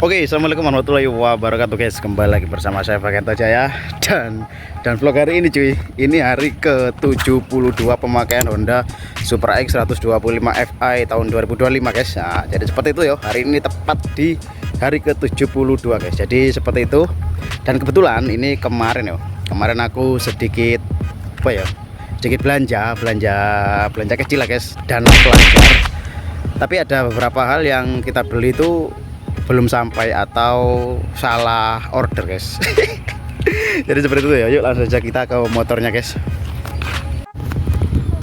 Oke, assalamualaikum warahmatullahi wabarakatuh guys. Kembali lagi bersama saya Fakento Jaya dan vlog hari ini cuy. Ini hari ke-72 pemakaian Honda Supra X 125 Fi tahun 2025 guys. Nah, jadi seperti itu ya. Hari ini tepat di hari ke-72 guys. Jadi seperti itu. Dan kebetulan ini kemarin ya. Kemarin aku sedikit sedikit belanja kecil lah guys, dana pelajar. Tapi ada beberapa hal yang kita beli itu belum sampai atau salah order guys. Jadi seperti itu ya. Yuk langsung saja kita ke motornya guys.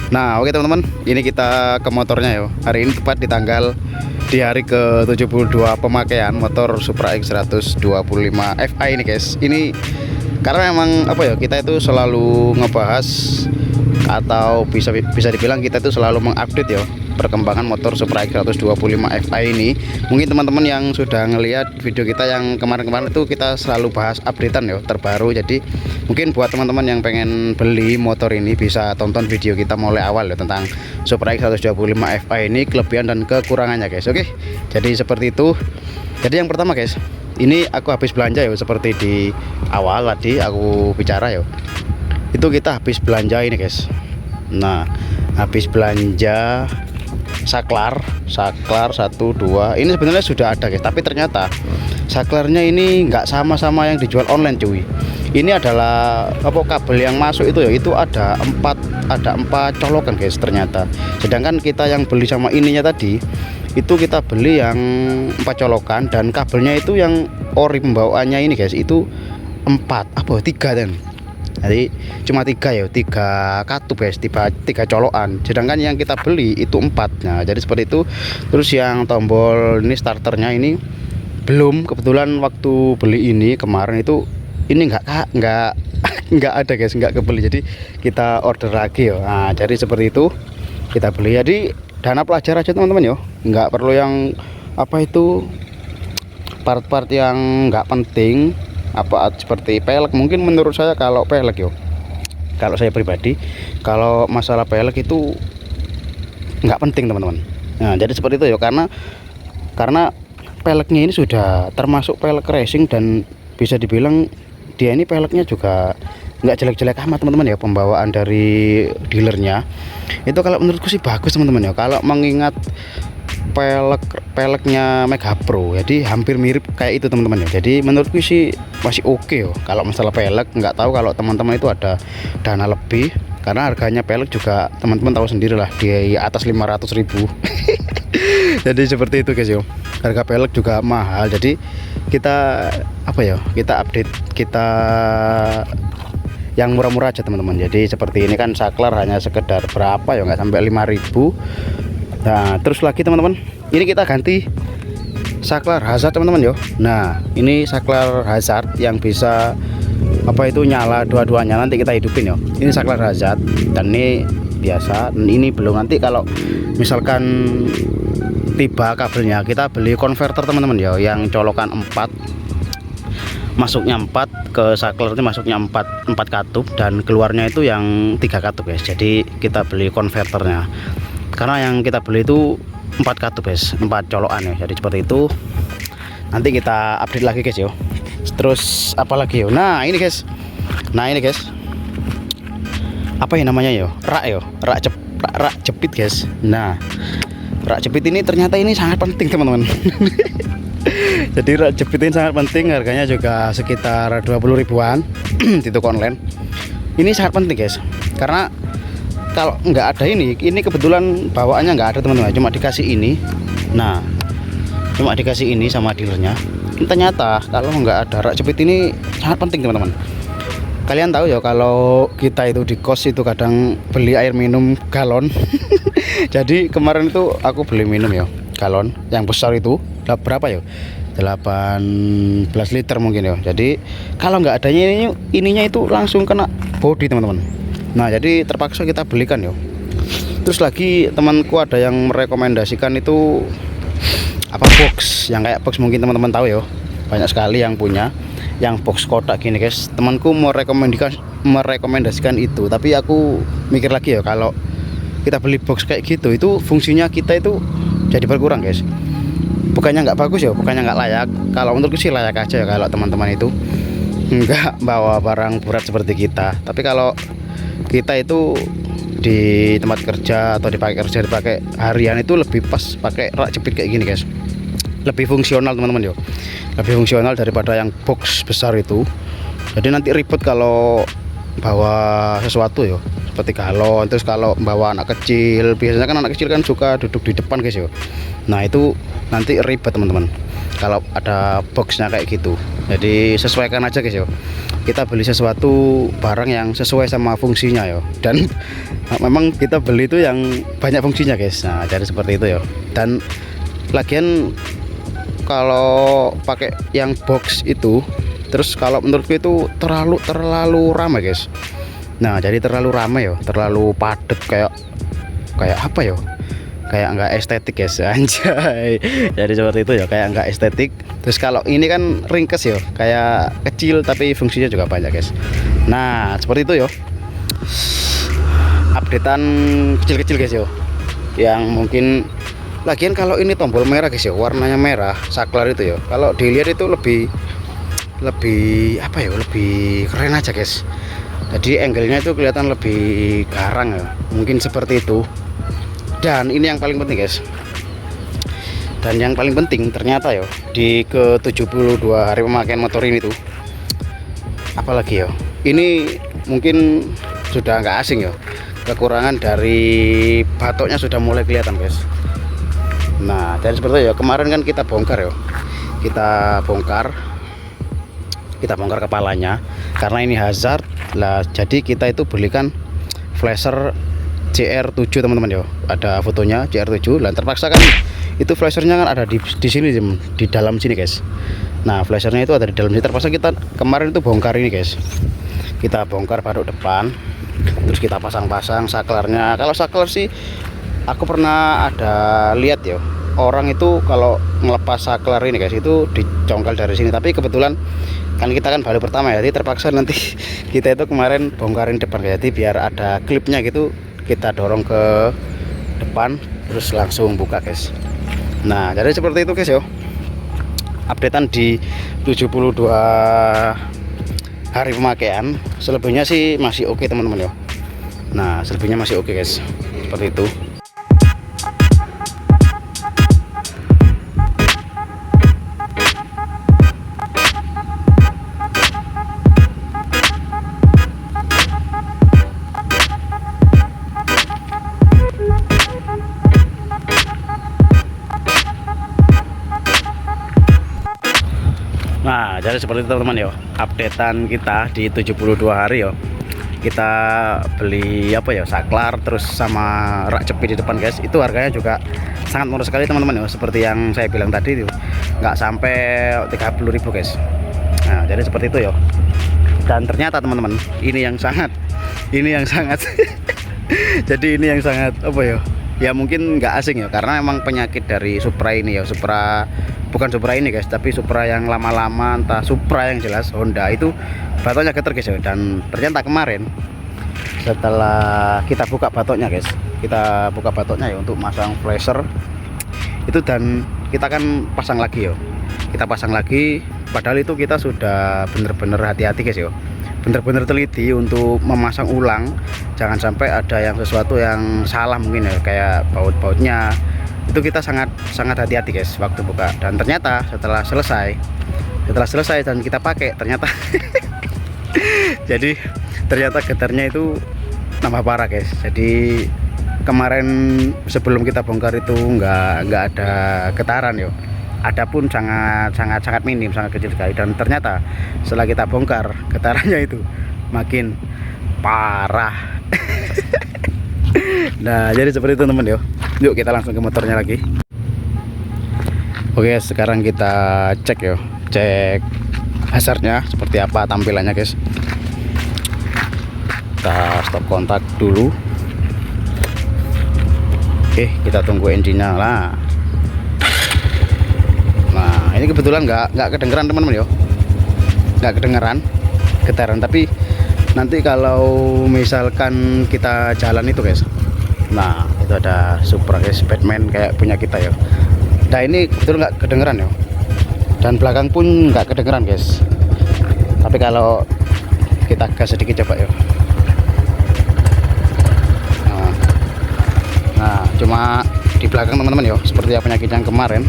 Nah oke teman-teman, ini kita ke motornya ya. Hari ini tepat di hari ke-72 pemakaian motor Supra X 125 Fi ini guys. Ini karena memang kita itu selalu ngebahas atau bisa dibilang kita itu selalu mengupdate ya perkembangan motor Supra X 125 Fi ini. Mungkin teman-teman yang sudah ngelihat video kita yang kemarin-kemarin itu kita selalu bahas updatean ya terbaru. Jadi mungkin buat teman-teman yang pengen beli motor ini bisa tonton video kita mulai awal ya tentang Supra X 125 Fi ini, kelebihan dan kekurangannya guys. Oke, jadi seperti itu. Jadi yang pertama guys, ini aku habis belanja ya, seperti di awal tadi aku bicara ya. Itu kita habis belanja ini guys. Nah, habis belanja saklar 1 2. Ini sebenarnya sudah ada guys, tapi ternyata saklarnya ini nggak sama yang dijual online cuy. Ini adalah kabel yang masuk itu ya, itu ada 4 colokan guys ternyata. Sedangkan kita yang beli sama ininya tadi itu kita beli yang 4 colokan, dan kabelnya itu yang ori pembawaannya ini guys itu 3 dan jadi cuma 3 katup guys, 3 colokan. Sedangkan yang kita beli itu 4. Nah jadi seperti itu. Terus yang tombol ini starternya ini belum, kebetulan waktu beli ini kemarin itu ini nggak ada guys, nggak kebeli. Jadi kita order lagi ya. Nah jadi seperti itu kita beli. Jadi dana pelajar aja teman-teman ya, nggak perlu yang part-part yang nggak penting seperti pelek. Mungkin menurut saya kalau pelek kalau saya pribadi, kalau masalah pelek itu nggak penting teman-teman. Nah jadi seperti itu ya, karena peleknya ini sudah termasuk pelek racing, dan bisa dibilang dia ini peleknya juga nggak jelek-jelek amat teman-teman ya. Pembawaan dari dealernya itu kalau menurutku sih bagus teman-teman ya, kalau mengingat peleknya Mega Pro, jadi hampir mirip kayak itu teman-teman ya. Jadi menurutku sih masih oke yo. Kalau masalah pelek, nggak tahu kalau teman-teman itu ada dana lebih, karena harganya pelek juga teman-teman tahu sendiri lah, di atas 500.000. Jadi seperti itu guys yo, harga pelek juga mahal. Jadi kita kita update kita yang murah-murah aja teman-teman. Jadi seperti ini kan saklar hanya sekedar berapa ya, nggak sampai 5.000. Nah terus lagi teman-teman, ini kita ganti saklar hazard teman-teman yo. Nah ini saklar hazard yang bisa nyala dua-duanya, nanti kita hidupin yo. Ini saklar hazard, dan ini biasa, dan ini belum. Nanti kalau misalkan tiba kabelnya, kita beli konverter teman-teman yo, yang colokan 4, masuknya 4 ke saklar itu, masuknya 4 katup, dan keluarnya itu yang 3 katup guys. Jadi kita beli konverternya, karena yang kita beli itu 4 katup guys, 4 colokan ya. Jadi seperti itu. Nanti kita update lagi guys yo. Terus apa lagi yo? Nah ini guys, apa ya namanya yo? Rak jepit guys. Nah rak jepit ini ternyata ini sangat penting teman-teman. Jadi rak jepit ini sangat penting, harganya juga sekitar 20 ribuan di toko online. Ini sangat penting guys, karena kalau nggak ada ini kebetulan bawaannya nggak ada teman-teman, cuma dikasih ini. Nah cuma dikasih ini sama dealernya. Ternyata kalau nggak ada rak jepit ini sangat penting teman-teman. Kalian tahu ya, kalau kita itu di kos itu kadang beli air minum galon. Jadi kemarin itu aku beli minum ya galon yang besar itu berapa ya, 18 liter mungkin ya. Jadi kalau nggak adanya ininya itu langsung kena bodi teman-teman. Nah jadi terpaksa kita belikan yo. Terus lagi temanku ada yang merekomendasikan itu box, yang kayak box, mungkin teman-teman tahu yo, banyak sekali yang punya yang box kotak gini guys. Temanku merekomendasikan itu, tapi aku mikir lagi ya, kalau kita beli box kayak gitu itu fungsinya kita itu jadi berkurang guys. bukannya nggak bagus ya, bukannya nggak layak. Kalau menurutku sih layak aja ya kalau teman-teman itu nggak bawa barang berat seperti kita. Tapi kalau kita itu di tempat kerja atau dipakai harian itu lebih pas pakai rak jepit kayak gini guys, lebih fungsional teman-teman yo, lebih fungsional daripada yang box besar itu. Jadi nanti ribet kalau bawa sesuatu yo, seperti galon. Terus kalau bawa anak kecil, biasanya kan anak kecil kan suka duduk di depan guys yo. Nah itu nanti ribet teman-teman kalau ada boxnya kayak gitu. Jadi sesuaikan aja guys yo, kita beli sesuatu barang yang sesuai sama fungsinya yo. Dan memang kita beli itu yang banyak fungsinya guys. Nah jadi seperti itu yo. Dan lagian kalau pakai yang box itu, terus kalau menurutku itu terlalu ramai guys. Nah jadi terlalu ramai yo, terlalu padat, kayak apa yo, kayak nggak estetik guys, anjay. Jadi seperti itu ya, kayak nggak estetik. Terus kalau ini kan ringkes yo, kayak kecil tapi fungsinya juga banyak guys. Nah seperti itu yo, updatean kecil-kecil guys yo, yang mungkin lagian kalau ini tombol merah guys yo, warnanya merah saklar itu yo, kalau dilihat itu lebih apa ya, lebih keren aja guys. Jadi angle-nya itu kelihatan lebih garang ya, mungkin seperti itu. Dan ini yang paling penting guys, dan yang paling penting ternyata yo, di ke 72 hari pemakaian motor ini tuh, apalagi yo, ini mungkin sudah nggak asing yo, kekurangan dari batoknya sudah mulai kelihatan guys. Nah jadi seperti itu ya, kemarin kan kita bongkar yo, kita bongkar kepalanya karena ini hazard lah. Jadi kita itu belikan flasher CR7 teman-teman yo, ada fotonya CR7. Dan terpaksa kan itu flashernya kan ada di sini, di dalam sini guys. Nah flashernya itu ada di dalam sini, terpaksa kita kemarin itu bongkar ini guys. Kita bongkar batok depan, terus kita pasang-pasang saklarnya. Kalau saklar sih aku pernah ada lihat ya, orang itu kalau ngelepas saklar ini guys itu dicongkel dari sini. Tapi kebetulan kan kita kan baru pertama ya, jadi terpaksa nanti kita itu kemarin bongkarin depan. Jadi biar ada klipnya gitu, kita dorong ke depan terus langsung buka guys. Nah jadi seperti itu guys yo, updatean di 72 hari pemakaian. Selebihnya sih masih oke teman-teman yo. Nah selebihnya masih oke guys, seperti itu. Nah jadi seperti itu teman-teman yo, updatean kita di 72 hari yo. Kita beli apa ya, saklar terus sama rak jepit di depan guys. Itu harganya juga sangat murah sekali teman-teman yo, seperti yang saya bilang tadi tuh, nggak sampai 30.000 guys. Nah jadi seperti itu yo. Dan ternyata teman-teman ini yang sangat jadi ini yang sangat apa ya, mungkin nggak asing ya, karena emang penyakit dari Supra ini ya, bukan Supra ini guys, tapi Supra yang lama-lama, entah Supra yang jelas Honda itu batoknya getar guys ya. Dan ternyata kemarin setelah kita buka batoknya guys, kita buka batoknya ya untuk masang flasher itu, dan kita kan pasang lagi yo, kita pasang lagi. Padahal itu kita sudah bener-bener hati-hati guys yo, bener-bener teliti untuk memasang ulang, jangan sampai ada yang sesuatu yang salah mungkin ya, kayak baut-bautnya itu kita sangat hati-hati guys waktu buka. Dan ternyata setelah selesai dan kita pakai, ternyata jadi ternyata getarnya itu nambah parah guys. Jadi kemarin sebelum kita bongkar itu nggak ada getaran yo, ada pun sangat minim, sangat kecil sekali. Dan ternyata setelah kita bongkar, getarannya itu makin parah. Nah jadi seperti itu teman yo. Yuk kita langsung ke motornya lagi. Oke sekarang kita cek yo, cek hazardnya seperti apa tampilannya guys. Kita stop kontak dulu. Oke kita tunggu engine-nya lah. Nah ini kebetulan nggak kedengeran teman-teman yo, nggak kedengeran getaran. Tapi nanti kalau misalkan kita jalan itu guys, nah itu ada Supra guys, Batman kayak punya kita ya. Nah ini betul nggak kedengeran ya, dan belakang pun nggak kedengeran guys. Tapi kalau kita gas sedikit coba ya. Nah cuma di belakang teman-teman ya, seperti apa penyakit yang kemarin.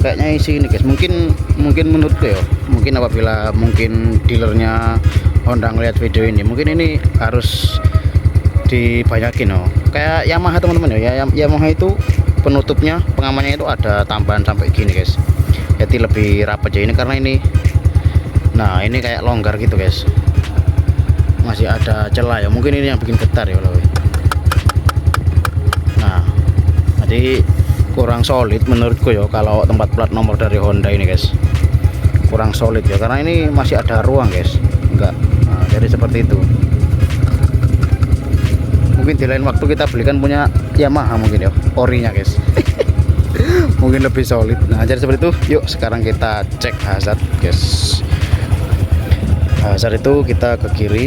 Kayaknya isi ini guys, mungkin menurutku ya, mungkin apabila mungkin dealernya Honda ngeliat video ini, mungkin ini harus dibanyakin oh. Kayak Yamaha teman-teman ya, Yamaha itu penutupnya, pengamannya itu ada tambahan sampai gini guys, jadi lebih rapat ya ini karena ini. Nah ini kayak longgar gitu guys, masih ada celah ya, mungkin ini yang bikin getar ya loh. Nah jadi kurang solid menurutku ya kalau tempat plat nomor dari Honda ini guys, kurang solid ya, karena ini masih ada ruang guys, enggak. Nah, jadi seperti itu. Mungkin di lain waktu kita belikan punya Yamaha mungkin ya, orinya guys. Mungkin lebih solid. Nah jadi seperti itu. Yuk sekarang kita cek hazard guys. Hazard itu kita ke kiri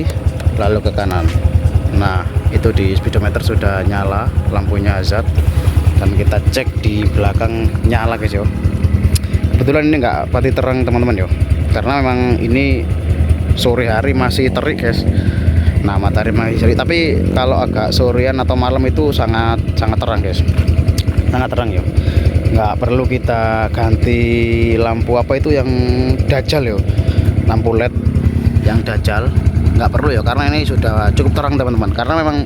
lalu ke kanan. Nah itu di speedometer sudah nyala lampunya hazard, dan kita cek di belakang nyala guys yo. Kebetulan ini nggak pati terang teman-teman yo, karena memang ini sore hari masih terik guys. Nah matahari masih terik, tapi kalau agak sorean atau malam itu sangat terang guys, sangat terang yo. Nggak perlu kita ganti lampu apa itu yang dajal yo, lampu LED yang dajal nggak perlu ya, karena ini sudah cukup terang teman-teman, karena memang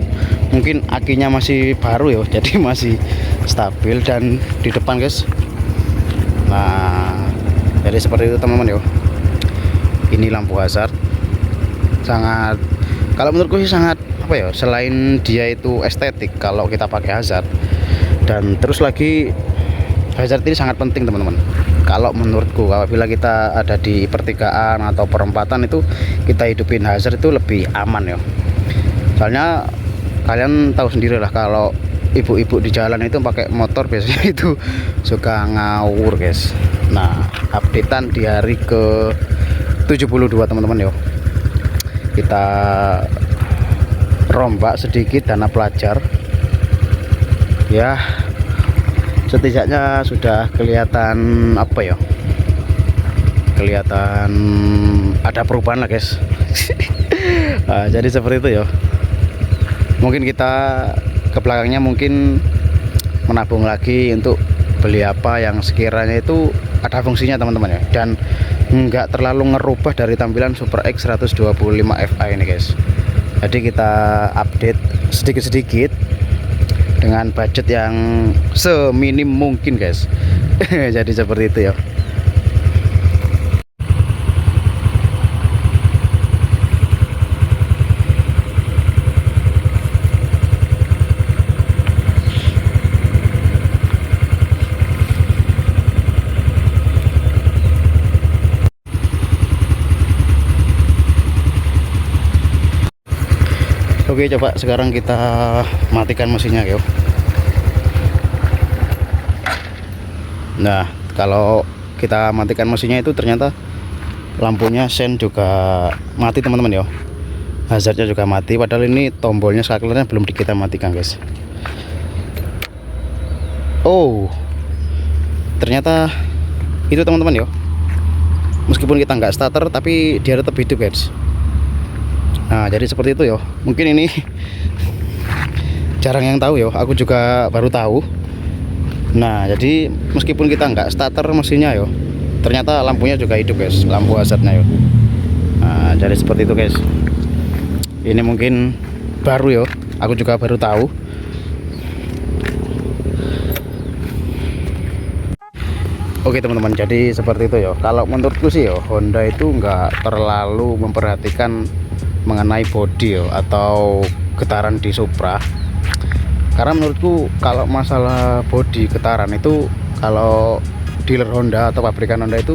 mungkin akinya masih baru ya, jadi masih stabil. Dan di depan guys, nah jadi seperti itu teman-teman ya. Ini lampu hazard sangat, kalau menurutku sih sangat apa ya, selain dia itu estetik kalau kita pakai hazard, dan terus lagi hazard ini sangat penting teman-teman. Kalau menurutku apabila kita ada di pertigaan atau perempatan itu kita hidupin hazard itu lebih aman ya. Soalnya kalian tahu sendiri lah, kalau ibu-ibu di jalan itu pakai motor biasanya itu suka ngawur guys. Nah updatean di hari ke 72 teman-teman yo. Kita rombak sedikit dana pelajar ya, setidaknya sudah kelihatan apa ya, kelihatan ada perubahan lah guys. Nah, jadi seperti itu ya. Mungkin kita ke belakangnya mungkin menabung lagi untuk beli apa yang sekiranya itu ada fungsinya teman-teman ya, dan nggak terlalu ngerubah dari tampilan Supra X 125 Fi ini guys. Jadi kita update sedikit-sedikit dengan budget yang seminim mungkin guys. Jadi seperti itu ya. Oke, coba sekarang kita matikan mesinnya yo. Nah kalau kita matikan mesinnya itu ternyata lampunya sen juga mati teman-teman yo, hazardnya juga mati, padahal ini tombolnya saklarnya belum kita matikan guys. Oh ternyata itu teman-teman yo, meskipun kita nggak starter tapi dia tetap hidup guys. Nah jadi seperti itu yo, mungkin ini jarang yang tahu yo, aku juga baru tahu. Nah jadi meskipun kita nggak starter mesinnya yo, ternyata lampunya juga hidup guys, lampu hazardnya yo. Nah jadi seperti itu guys, ini mungkin baru yo, aku juga baru tahu. Oke teman-teman, jadi seperti itu yo. Kalau menurutku sih yo, Honda itu nggak terlalu memperhatikan mengenai bodi yo, atau getaran di Supra. Karena menurutku kalau masalah bodi getaran itu, kalau dealer Honda atau pabrikan Honda itu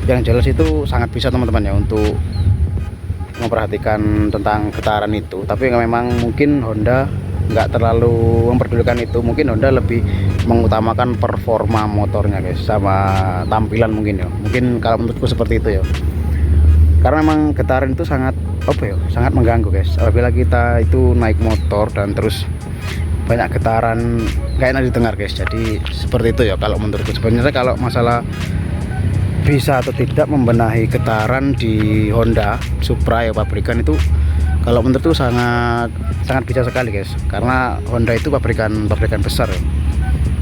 yang jelas itu sangat bisa teman-teman ya untuk memperhatikan tentang getaran itu. Tapi memang mungkin Honda nggak terlalu memperdulikan itu, mungkin Honda lebih mengutamakan performa motornya guys, sama tampilan mungkin ya. Mungkin kalau menurutku seperti itu ya, karena memang getaran itu sangat apa ya, sangat mengganggu guys. Apabila kita itu naik motor dan terus banyak getaran, nggak enak didengar guys. Jadi seperti itu ya kalau menurutku. Sebenarnya kalau masalah bisa atau tidak membenahi getaran di Honda Supra ya pabrikan itu, kalau menurutku sangat bisa sekali guys, karena Honda itu pabrikan besar ya,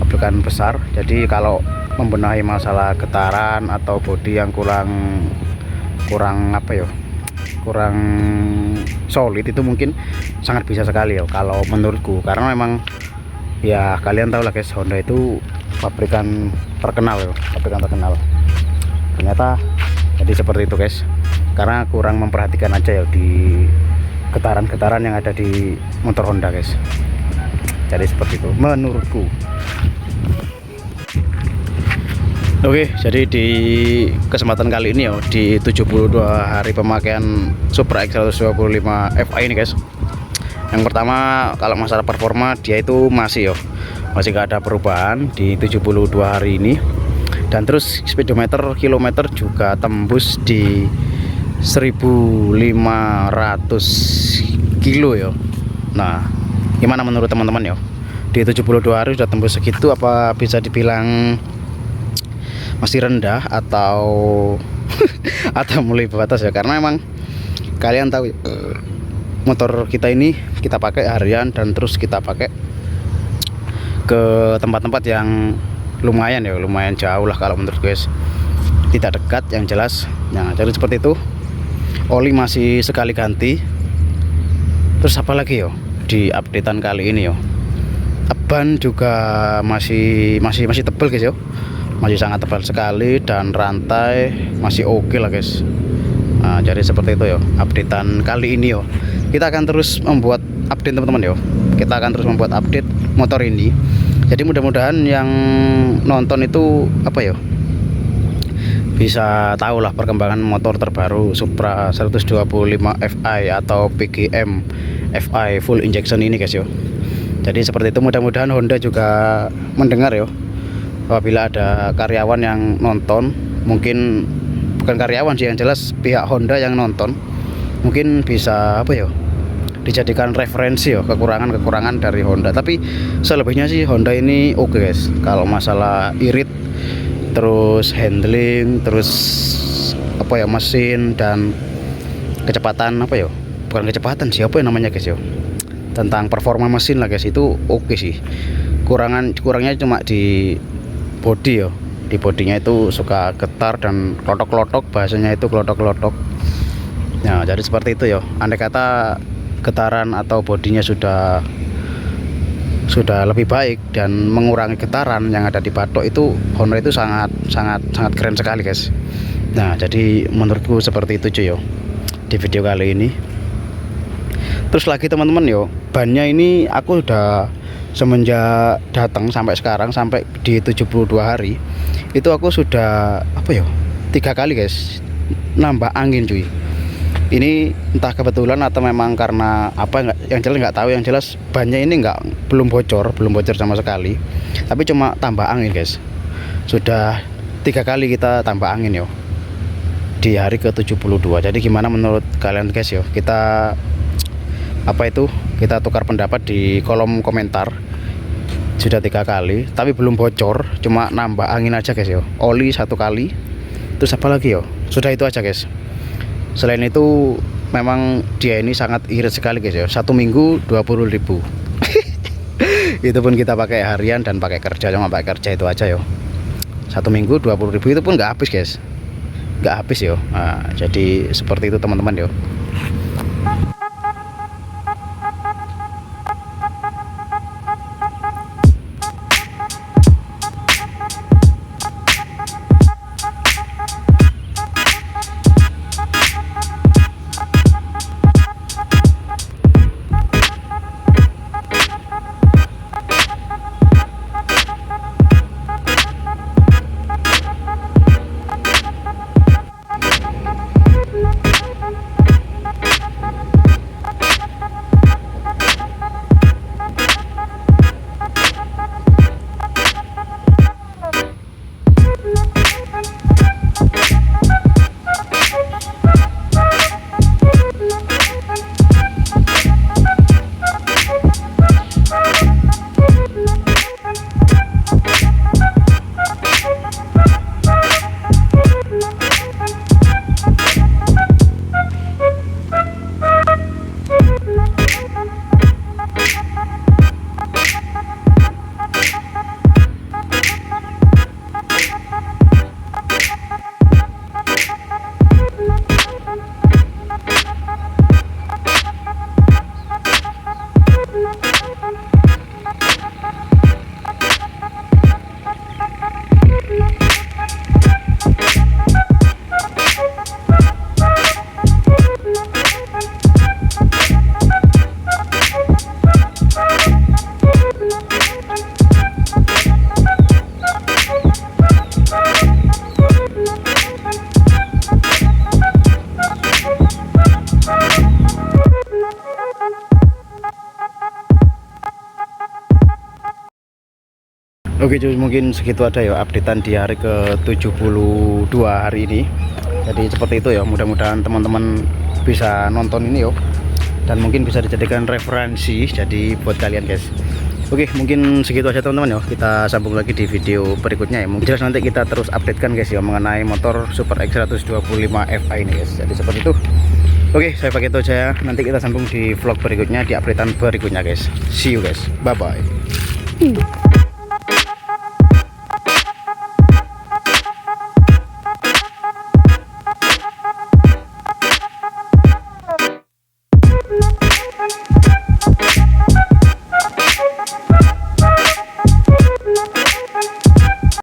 pabrikan besar. Jadi kalau membenahi masalah getaran atau bodi yang kurang apa ya, kurang solid, itu mungkin sangat bisa sekali ya kalau menurutku. Karena memang ya kalian tahu lah guys, Honda itu pabrikan terkenal ya, pabrikan terkenal. Ternyata jadi seperti itu guys, karena kurang memperhatikan aja ya di getaran-getaran yang ada di motor Honda guys. Jadi seperti itu menurutku. Oke, jadi di kesempatan kali ini ya, di 72 hari pemakaian Supra X125 FI ini guys, yang pertama kalau masalah performa dia itu masih gak ada perubahan di 72 hari ini. Dan terus speedometer kilometer juga tembus di 1.500 kilo ya. Nah, gimana menurut teman-teman ya? Di 72 hari sudah tembus segitu, apa bisa dibilang masih rendah atau atau mulai batas ya? Karena emang kalian tahu motor kita ini kita pakai harian dan terus kita pakai ke tempat-tempat yang lumayan jauh lah kalau menurut guys, tidak dekat yang jelas. Nah, jadi seperti itu. Oli masih sekali ganti. Terus apa lagi di updatean kali ini ban juga masih tebal guys masih sangat tebal sekali, dan rantai masih oke lah guys. Nah, jadi seperti itu updatean kali ini kita akan terus membuat update teman-teman kita akan terus membuat update motor ini. Jadi mudah-mudahan yang nonton itu bisa tahu lah perkembangan motor terbaru Supra 125 FI atau PGM FI full injection ini guys Jadi seperti itu, mudah-mudahan Honda juga mendengar apabila ada karyawan yang nonton, mungkin bukan karyawan sih, yang jelas pihak Honda yang nonton, mungkin bisa dijadikan referensi kekurangan dari Honda. Tapi selebihnya sih Honda ini oke guys. Kalau masalah irit, terus handling, terus mesin dan kecepatan bukan kecepatan sih, namanya guys tentang performa mesin lah guys, itu oke sih. Kurangnya cuma di bodi di bodinya itu suka getar dan klotok-klotok, bahasanya itu klotok-klotok. Nah, jadi seperti itu andai kata getaran atau bodinya sudah lebih baik dan mengurangi getaran yang ada di batok, itu Honda itu sangat keren sekali guys. Nah, jadi menurutku seperti itu cuy di video kali ini. Terus lagi teman-teman bannya ini aku udah semenjak datang sampai sekarang, sampai di 72 hari itu aku sudah 3 kali guys nambah angin cuy. Ini entah kebetulan atau memang karena yang jelas nggak tahu. Yang jelas bannya ini belum bocor sama sekali, tapi cuma tambah angin guys. Sudah 3 kali kita tambah angin di hari ke 72. Jadi gimana menurut kalian guys kita kita tukar pendapat di kolom komentar. Sudah 3 kali tapi belum bocor, cuma nambah angin aja guys oli 1 kali. Terus apa lagi sudah itu aja guys. Selain itu memang dia ini sangat irit sekali guys 1 minggu 20.000. Itu pun kita pakai harian dan pakai kerja, cuma pakai kerja itu aja 1 minggu 20.000 itu pun nggak habis guys, nggak habis Nah, jadi seperti itu teman-teman Oke cuy, mungkin segitu aja ya updatean di hari ke 72 hari ini. Jadi seperti itu ya, mudah-mudahan teman-teman bisa nonton ini yo, dan mungkin bisa dijadikan referensi jadi buat kalian guys. Oke, mungkin segitu aja teman-teman ya. Kita sambung lagi di video berikutnya ya. Mungkin jelas nanti kita terus updatekan guys ya mengenai motor Super X 125 Fi ini guys. Jadi seperti itu. Oke, saya pakai itu aja. Nanti kita sambung di vlog berikutnya, di updatean berikutnya guys. See you guys. Bye bye.